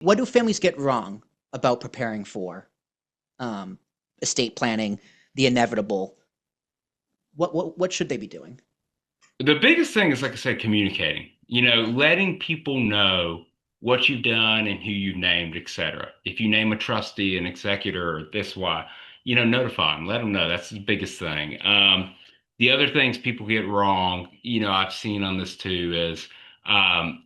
What do families get wrong about preparing for um, estate planning, the inevitable? What should they be doing? The biggest thing is, like I said, communicating. Letting people know what you've done and who you've named, etc. If you name a trustee, an executor, or this why, notify them, let them know. That's the biggest thing. The other things people get wrong, I've seen on this too, is um,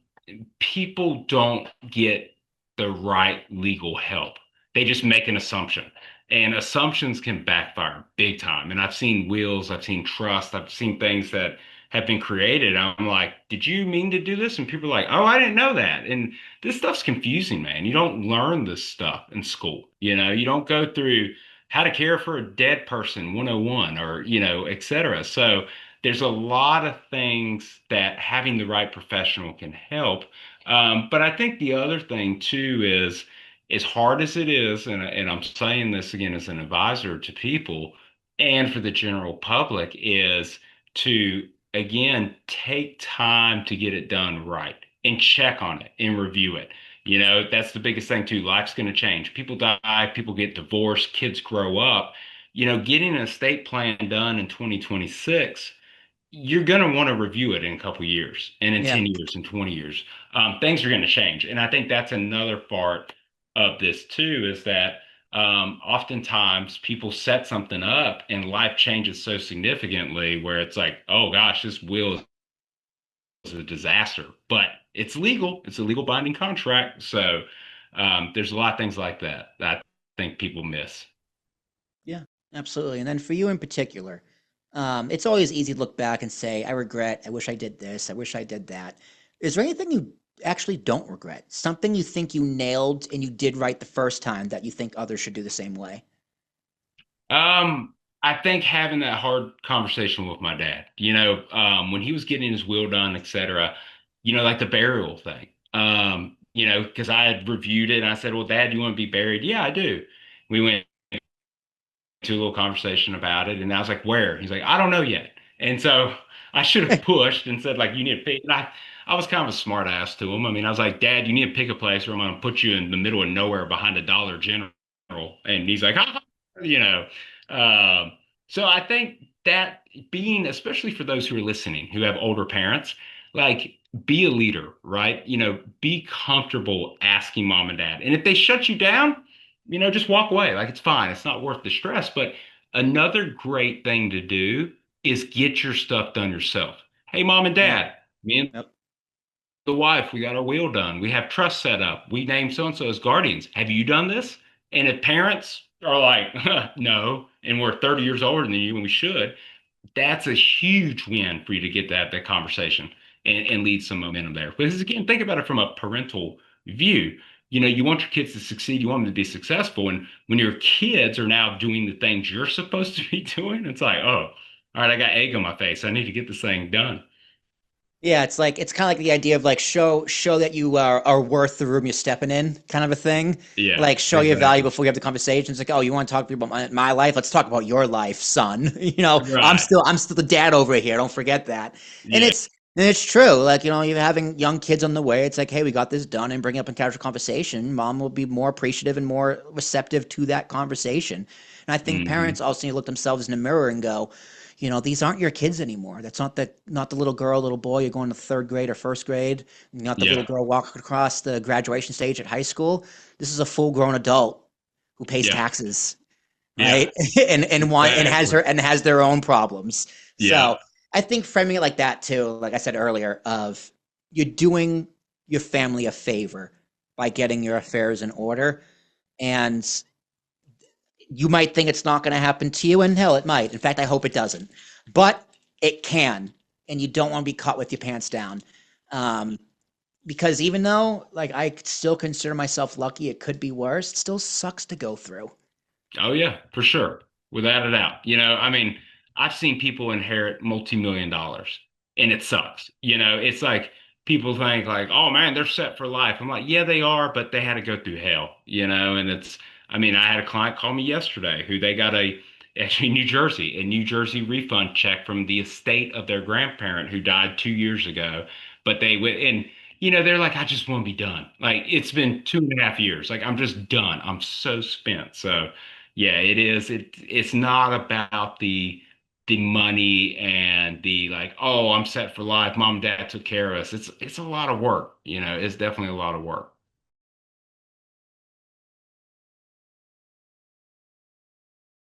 people don't get the right legal help. They just make an assumption. And assumptions can backfire big time. And I've seen wills, I've seen trust, I've seen things that have been created. I'm like, did you mean to do this? And people are like, oh, I didn't know that. And this stuff's confusing, man. You don't learn this stuff in school. You don't go through how to care for a dead person 101 or, et cetera. So there's a lot of things that having the right professional can help. But I think the other thing too is, as hard as it is, and I'm saying this again as an advisor to people and for the general public, is to again take time to get it done right and check on it and review it. That's the biggest thing too. Life's going to change. People die, people get divorced, kids grow up. Getting an estate plan done in 2026, you're going to want to review it in a couple of years and in Yeah. 10 years and 20 years. Things are going to change. And I think that's another part of this too, is that oftentimes people set something up and life changes so significantly where it's like, oh gosh, this will is a disaster, but it's legal. It's a legal binding contract. So there's a lot of things like that I think people miss. Yeah, absolutely. And then for you in particular, it's always easy to look back and say, I regret, I wish I did this, I wish I did that. Is there anything you actually don't regret? Something you think you nailed and you did right the first time that you think others should do the same way? I think having that hard conversation with my dad, when he was getting his will done, et cetera, like the burial thing. Because I had reviewed it and I said, well, Dad, do you want to be buried? Yeah, I do. We went to a little conversation about it, and I was like, where? He's like, I don't know yet. And so I should have pushed and said, like, you need to pick. And I was kind of a smart ass to him. I mean, I was like, Dad, you need to pick a place or I'm going to put you in the middle of nowhere behind a Dollar General. And he's like, ah, you know. Um, so I think that being, especially for those who are listening, who have older parents, like, be a leader, right? Be comfortable asking mom and dad. And if they shut you down, just walk away. Like, it's fine. It's not worth the stress. But another great thing to do is get your stuff done yourself. Hey, mom and Yeah. dad, me and Yep. the wife, we got our will done. We have trust set up. We named so and so as guardians. Have you done this? And if parents are like, no, and we're 30 years older than you and we should, that's a huge win for you to get that conversation and lead some momentum there. Because again, think about it from a parental view. You want your kids to succeed, you want them to be successful. And when your kids are now doing the things you're supposed to be doing, it's like, oh, all right, I got egg on my face. I need to get this thing done. Yeah, it's like it's kind of like the idea of like show that you are worth the room you're stepping in, kind of a thing. Yeah, Like show your value exactly. before you have the conversation. It's like, oh, you want to talk to me about my life? Let's talk about your life, son. I'm Right. still the dad over here. Don't forget that. And Yeah. it's true. Like, you're having young kids on the way. It's like, hey, we got this done and bring it up in casual conversation. Mom will be more appreciative and more receptive to that conversation. And I think parents Hmm. also need to look themselves in the mirror and go, these aren't your kids anymore. That's not the little girl, little boy you're going to third grade or first grade. Not the little Yeah. girl walking across the graduation stage at high school. This is a full grown adult who pays Yeah. taxes, Yeah. right? And has Exactly. their own problems. Yeah. So I think framing it like that too, like I said earlier, of you're doing your family a favor by getting your affairs in order. And you might think it's not going to happen to you, and hell, it might. In fact, I hope it doesn't, but it can, and you don't want to be caught with your pants down. Um, because even though, like, I still consider myself lucky, it could be worse. It still sucks to go through. Oh yeah, for sure. Without a doubt. I mean, I've seen people inherit multi-million dollars and it sucks. It's like people think like, oh man, they're set for life. I'm like, yeah, they are, but they had to go through hell, and I mean, I had a client call me yesterday who they got actually a New Jersey refund check from the estate of their grandparent who died 2 years ago. But they went and they're like, I just want to be done. Like it's been 2.5 years. Like I'm just done. I'm so spent. So yeah, it is. It's not about the money and the like, oh, I'm set for life. Mom and dad took care of us. It's a lot of work. It's definitely a lot of work.